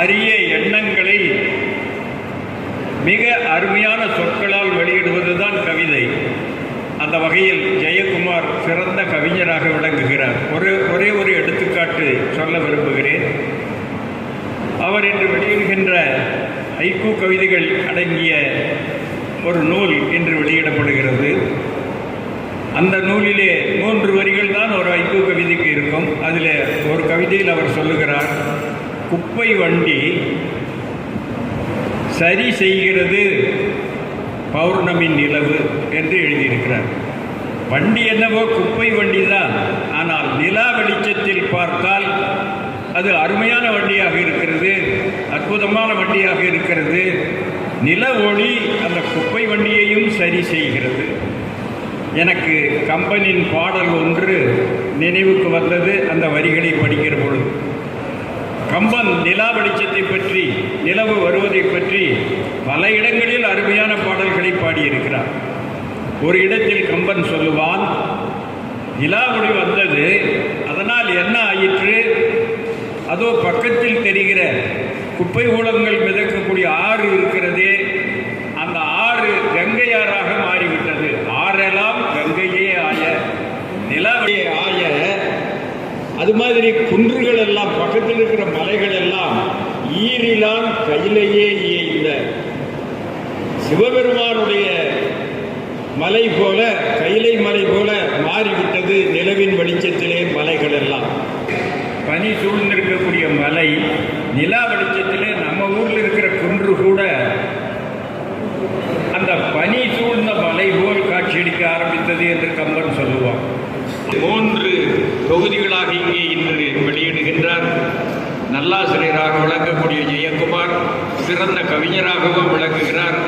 அரிய எண்ணங்களை மிக அருமையான சொற்களால் வெளியிடுவதுதான் கவிதை. அந்த வகையில் ஜெயக்குமார் சிறந்த கவிஞராக விளங்குகிறார். ஒரே ஒரு எடுத்துக்காட்டு சொல்ல விரும்புகிறேன். அவர் இன்று வெளியிடுகின்ற ஐக்கூ கவிதைகள் அடங்கிய ஒரு நூல் இன்று வெளியிடப்படுகிறது. அந்த நூலிலே 3 வரிகள் தான் ஒரு ஐக்கூ கவிதைக்கு இருக்கும். அதில் ஒரு கவிதையில் அவர் சொல்லுகிறார், குப்பை வண்டி சரி செய்கிறது பௌர்ணமி நிலவு என்று எழுதியிருக்கிறார். வண்டி என்னவோ குப்பை வண்டி தான், ஆனால் நிலா வெளிச்சத்தில் பார்த்தால் அது அருமையான வண்டியாக இருக்கிறது, அற்புதமான வண்டியாக இருக்கிறது. நில ஒளி அந்த குப்பை வண்டியையும் சரி செய்கிறது. எனக்கு கம்பனின் பாடல் ஒன்று நினைவுக்கு வந்தது அந்த வரிகளை படிக்கிற பொழுது. கம்பன் நிலா வெளிச்சத்தை பற்றி, நிலவு வருவதை பற்றி பல இடங்களில் அருமையான பாடல்களை பாடியிருக்கிறார். ஒரு இடத்தில் கம்பன் சொல்லுவான், நிலா ஒளி வந்தது, அதனால் என்ன ஆயிற்று, அதோ பக்கத்தில் தெரிகிற குப்பை கூலங்கள் மிதக்கக்கூடிய ஆறு இருக்கிறதே, அந்த ஆறு கங்கையாறாக மாறிவிட்டது. ஆறெல்லாம் கங்கையே ஆய, நிலாவையே ஆய. அது மாதிரி குன்றுகள் எல்லாம், பக்கத்தில் இருக்கிற மலைகள் எல்லாம் ஈரிலான் கையிலேயே இந்த சிவபெருமானுடைய மலை போல, கைலை மலை போல மாறிவிட்டது நிலவின் வெளிச்சத்திலே மலைகள் எல்லாம். பனி சூழ்ந்திருக்கக்கூடிய மலை நிலா வெளிச்சத்திலே நம்ம ஊரில் இருக்கிற குன்று கூட அந்த பனி சூழ்ந்த மலை போல் காட்சியளிக்க ஆரம்பித்தது என்று கம்பன் சொல்லுவான். 3 தொகுதிகளாக இங்கே இன்று வெளியிடுகின்றார். நல்லாசிரியராக விளங்கக்கூடிய ஜெயக்குமார் சிறந்த கவிஞராகவும் விளங்குகிறார்.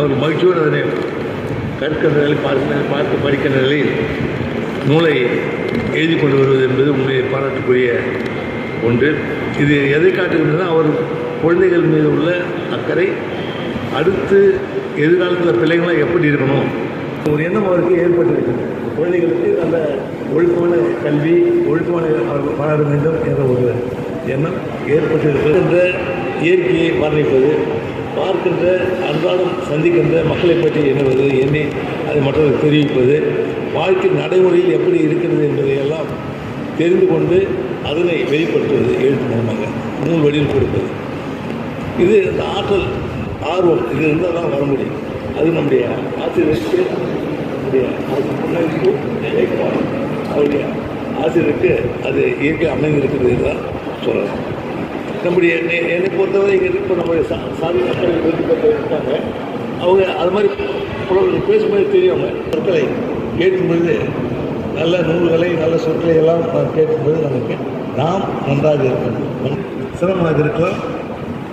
அவர் மகிழ்ச்சியோடு அதனை கற்கிற நிலையில் பார்த்து படிக்கின்ற நிலையில் நூலை எழுதி கொண்டு வருவது என்பது உண்மையை பாராட்டுக்குரிய ஒன்று. இது எதை காட்டுகின்றன, அவர் குழந்தைகள் மீது உள்ள அக்கறை, அடுத்து எதிர்காலத்தில் பிள்ளைங்களாம் எப்படி இருக்கணும் ஒரு எண்ணம் அவருக்கு ஏற்பட்டிருக்கிறது. குழந்தைகளுக்கு நல்ல ஒழுக்கமான கல்வி, ஒழுக்கமான வளர வேண்டும் என்ற ஒரு எண்ணம் ஏற்பட்டிருப்பது. என்ற இயற்கையை வர்ணிப்பது, பார்க்கின்ற அன்றாடம் சந்திக்கின்ற மக்களை பற்றி எண்ணுவது, எண்ணி அதை மற்றவர்களுக்கு தெரிவிப்பது, வாழ்க்கை நடைமுறையில் எப்படி இருக்கிறது என்பதையெல்லாம் தெரிந்து கொண்டு அதனை வெளிப்படுத்துவது, எழுத்து மூலமாக நூல் வடிவில் கொடுப்பது. இது இந்த ஆற்றல், ஆர்வம் இது இருந்தால் தான் வர முடியும். அது நம்முடைய ஆசிரியருக்கு, நம்முடைய அவருடைய ஆசிரியருக்கு அது இயற்கை அமைந்திருக்கிறது தான் சொல்லலாம். நம்முடைய என்னை பொறுத்தவரை இங்கே இப்போ நம்முடைய சாதி மக்கள் இருக்காங்க, அவங்க அது மாதிரி புலவர்கள் பேசும்போது தெரியும். சொற்களை கேட்கும்பொழுது, நல்ல நூல்களை, நல்ல சொற்களை எல்லாம் கேட்கும்போது நமக்கு நாம் நன்றாக இருக்கணும். சிரமமாக இருக்கலாம்,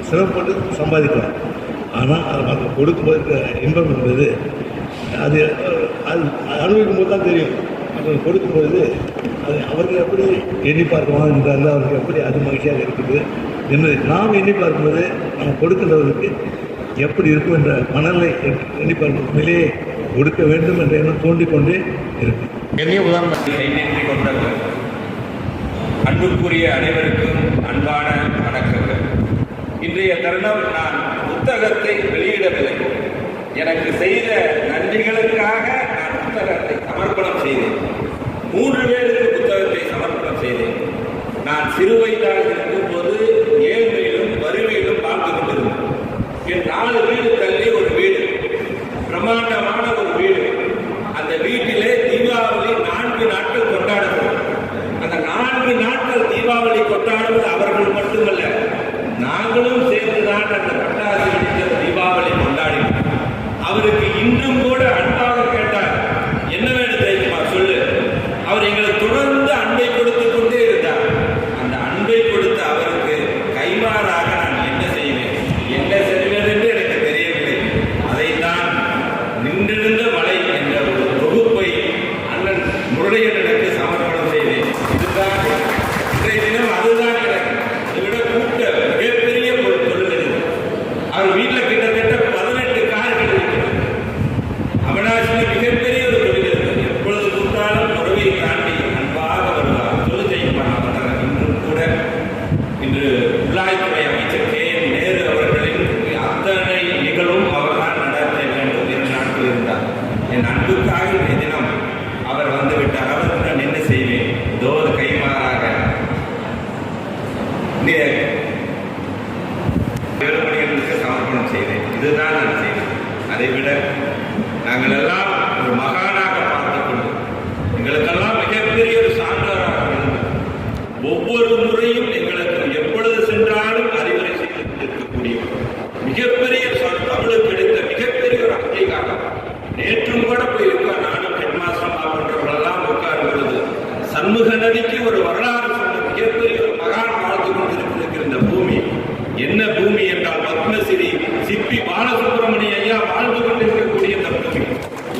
சிரமப்பட்டு சம்பாதிக்கலாம். ஆனால் அதை மக்கள் கொடுக்கும்போது இன்பம் என்பது அது அனுபவிக்கும் போது தான் தெரியும். அவர்கள் கொடுக்கும்பொழுது அது அவர்கள் எப்படி எண்ணி பார்க்குவாங்க என்றால் அவருக்கு எப்படி அது மகிழ்ச்சியாக இருக்குது என்பதை நாம் எண்ணி பார்க்கும்போது நாம் கொடுக்கின்றவர்களுக்கு எப்படி இருக்கும் என்ற மனநிலை எண்ணி பார்க்கும் உண்மையிலேயே கொடுக்க வேண்டும் என்ற எண்ணம் தோண்டிக்கொண்டே இருக்கும். என்னைய உதாரணத்தை கைநீட்டி கொண்டவர் அன்புக்குரிய அனைவருக்கும் அன்பான வணக்கங்கள். இன்றைய தருணம் நான் புத்தகத்தை வெளியிடவில்லை. எனக்கு செய்த நன்றிகளுக்காக நான் புத்தகத்தை சமர்ப்பணம் செய்தேன். 3 பேருக்கு புத்தகத்தை சமர்ப்பணம் செய்தேன். நான் சிறு வயதாக இருக்கும்போது ஏழ்மையிலும் வறுமையிலும் வாழ்ந்து கொண்டிருந்தேன். என் 4 வீடு தள்ளி ஒரு வீடு, பிரம்மாண்டமான ஒரு வீடு. அந்த வீட்டிலே தீபாவளி 4 நாட்கள் கொண்டாடுவோம். அந்த 4 நாட்கள் தீபாவளி கொண்டாடுவது அவர்கள் மட்டுமல்ல, நாங்களும் சேர்ந்துதான் அந்த பட்டாசு வெடித்த தீபாவளி கொண்டாடினோம். அவருக்கு இன்னும் கூட அன்பாக கேட்டார், என்ன வேணும் தெரியுமா சொல்லு. அவர் எங்களுக்கு தொடர்ந்து அன்பை கொடுத்து கொண்டே இருந்தார். அந்த அன்பை கொடுத்த அவருக்கு கைமாறாக நான் என்ன செய்வேன், என்ன செய்வேன் என்று எனக்கு தெரியவில்லை. அதைத்தான் நின்றிருந்த மலை என்ற ஒரு தொகுப்பை அண்ணன் முருடையனுக்கு சமர்ப்பணம் செய்தேன். இதுதான் இன்றைய தினம், அதுதான் எனக்கு இதை விட கூட்ட மிகப்பெரிய ஒரு தொழில் இருக்கு. அவர் வீட்டில் கிட்டத்தட்ட 18 கார்கள் இருக்கிறார். அவனாசியில் மிகப்பெரிய ஒரு தொழில் இருக்கு. எப்பொழுது கூட்டாலும் உறவை தாண்டி அன்பாக வருவார். தொழிலை பண்ண இன்றும் கூட இன்று உள்ளாய்த்துறை அமைச்சர் கே.என். நேரு அவர்களின் அத்தனை நிகழும் அவர்தான் நடத்த வேண்டும் 2 நாட்கள் இருந்தார். என் அன்புக்காக இன்றைய தினம் அவர் வந்துவிட்டார். அவருக்கு நான் என்ன செய்வேன், இதோ கைமாறாக வேலுமணிகளுக்கு சமர்ப்பணம் செய்தேன். இதுதான் நான் செய்தேன். அதைவிட நாங்கள் எல்லாம் ஒரு மகானாக பார்த்துக் கொண்டு எங்களுக்கெல்லாம் மிகப்பெரிய ஒரு சான்றோராக இருந்தது. ஒவ்வொரு முறையும் எங்களுக்கு எப்பொழுது சென்றாலும் அறிவுரை செய்து இருக்கக்கூடிய மிகப்பெரிய தமிழுக்கு எடுத்த மிகப்பெரிய ஒரு அங்கீகாரம். நேற்றும் கூட போய் இருக்கார். நானும் ஹெட்மாஸ்டர் போன்றவர்களெல்லாம் உட்காரும் பொழுது சண்முக நதிக்கு ஒரு வரலாறு சொன்ன மிகப்பெரிய ஒரு மகான் வாழ்ந்து கொண்டிருக்கிற இந்த பூமி என்ன பூமி என்றால் பத்மஸ்ரீ சிப்பி பாலசுப்ரமணிய ஐயா வாழ்ந்து கொண்டிருக்கக்கூடிய இந்த பூமி.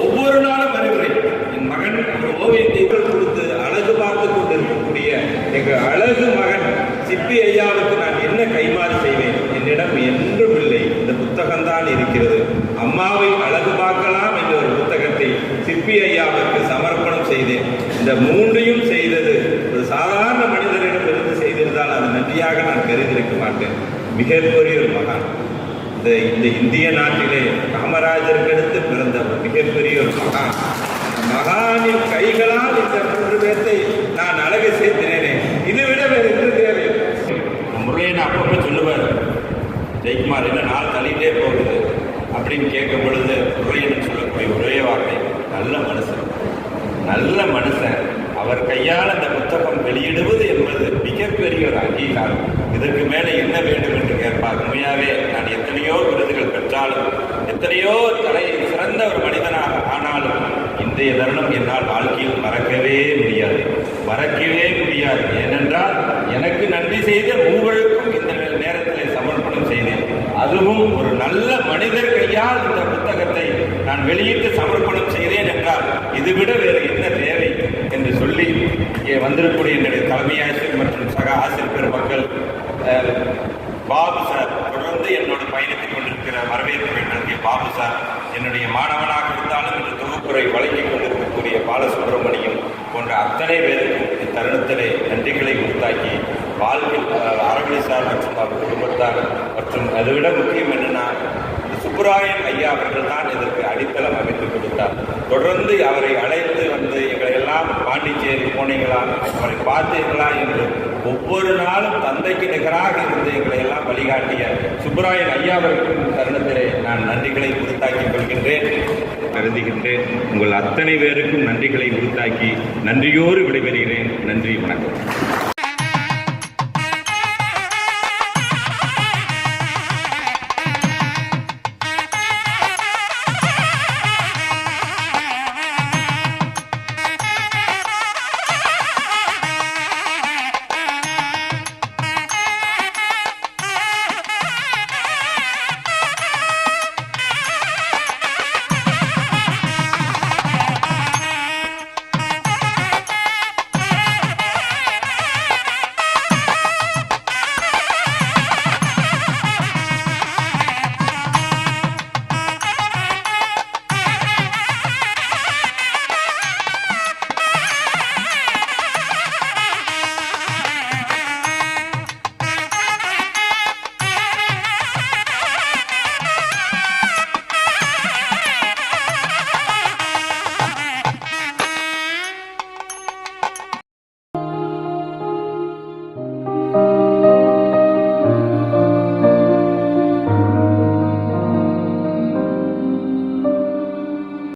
ஒவ்வொரு நாளும் அறிவுரை. என் மகன் ஒரு ஓவியத்தை கொடுத்து அழகு பார்த்து கொண்டிருக்கக்கூடிய எங்கள் அழகு மகன் சிப்பி ஐயாவுக்கு நான் என்ன கைமாறு செய்வேன்? என்னிடம் என்றும் இல்லை. இந்த புத்தகம்தான் இருக்கிறது. அம்மாவை அழகு பார்க்கலாம் என்ற ஒரு புத்தகத்தை சிப்பி ஐயாவுக்கு சமர்ப்பணம் செய்தேன். இந்த 3ஐயும் செய்தது ஒரு சாதாரண மனிதரிடம் இருந்து செய்திருந்தால் அது நன்றியாக நான் கருதியிருக்க மாட்டேன். மிகப்பெரிய ஒரு மகான். இந்த இந்திய நாட்டிலே காமராஜருக்கு அடுத்து பிறந்த மிகப்பெரிய ஒரு மகான். மகானின் கைகளால் இந்த 3 பேர்த்தை நான் அழகு சேர்த்தினேனே, இதை விட வேறு எந்த தேவை? முறையை அப்பப்போ சொல்லுவார், ஜெயக்குமார் என்ன நாள் தள்ளிட்டே போகுது அப்படின்னு கேட்கும் பொழுது முறையன்னு சொல்லக்கூடிய ஒரே வார்த்தை, நல்ல மனுஷன். நல்ல மனுஷன். அவர் கையால் அந்த புத்தகம் வெளியிடுவது என்பது மிகப்பெரிய ஒரு அங்கீகாரம். இதற்கு மேலே என்ன வேண்டும் என்று கேட்பார். உண்மையாவே நான் எத்தனையோ விருதுகள் பெற்றாலும், எத்தனையோ சிறந்த ஒரு மனிதனாக ஆனாலும் இன்றைய தருணம் என்னால் வாழ்க்கையில் மறக்கவே முடியாது. ஏனென்றால் எனக்கு நன்றி செய்த உங்களுக்கும் இந்த நேரத்தில் சமர்ப்பணம் செய்தேன். அதுவும் ஒரு நல்ல மனிதர் கையால் இந்த புத்தகத்தை நான் வெளியிட்டு சமர்ப்பணம் செய்தேன் என்றால் இதுவிட வேறு என்ன தேவை என்று சொல்லி இங்கே வந்திருக்கக்கூடிய என்னுடைய தலைமை ஆசிரியர் மற்றும் சக ஆசிரியர் பெருமக்கள், பாபு சார் தொடர்ந்து என்னோடு பயணித்துக் கொண்டிருக்கிற வரவேற்பு வேண்டிய பாபு சார், என்னுடைய மாணவனாக இருந்தாலும் இந்த தொகுப்புரை வழங்கிக் கொண்டிருக்கக்கூடிய பாலசுப்ரமணியம் போன்ற அத்தனை பேருக்கும் இத்தருணத்திலே நன்றிகளை உண்டாக்கி வாழ்வில் அரவணை சார் மற்றும் அவர் குடும்பத்தார் மற்றும் அதைவிட முக்கியம் என்னன்னா சுப்புராயன் ஐயா அவர்கள் தான் இதற்கு அடித்தளம் அமைத்துக் கொடுத்தார். தொடர்ந்து அவரை அழைத்து வந்து எங்களை எல்லாம் பாண்டிச்சேரி போனீங்களா, அவரை பார்த்தீர்களா என்று ஒவ்வொரு நாளும் தந்தைக்கு நிகராக இருந்து எங்களை எல்லாம் வழிகாட்டிய சுப்புராயன் ஐயாவிற்கும் தருணத்திலே நான் நன்றிகளை உறுத்தாக்கிக் கொள்கின்றேன், கருதுகின்றேன். உங்கள் அத்தனை பேருக்கும் நன்றிகளை உறுத்தாக்கி நன்றியோடு விடைபெறுகிறேன். நன்றி, வணக்கம். Thank you.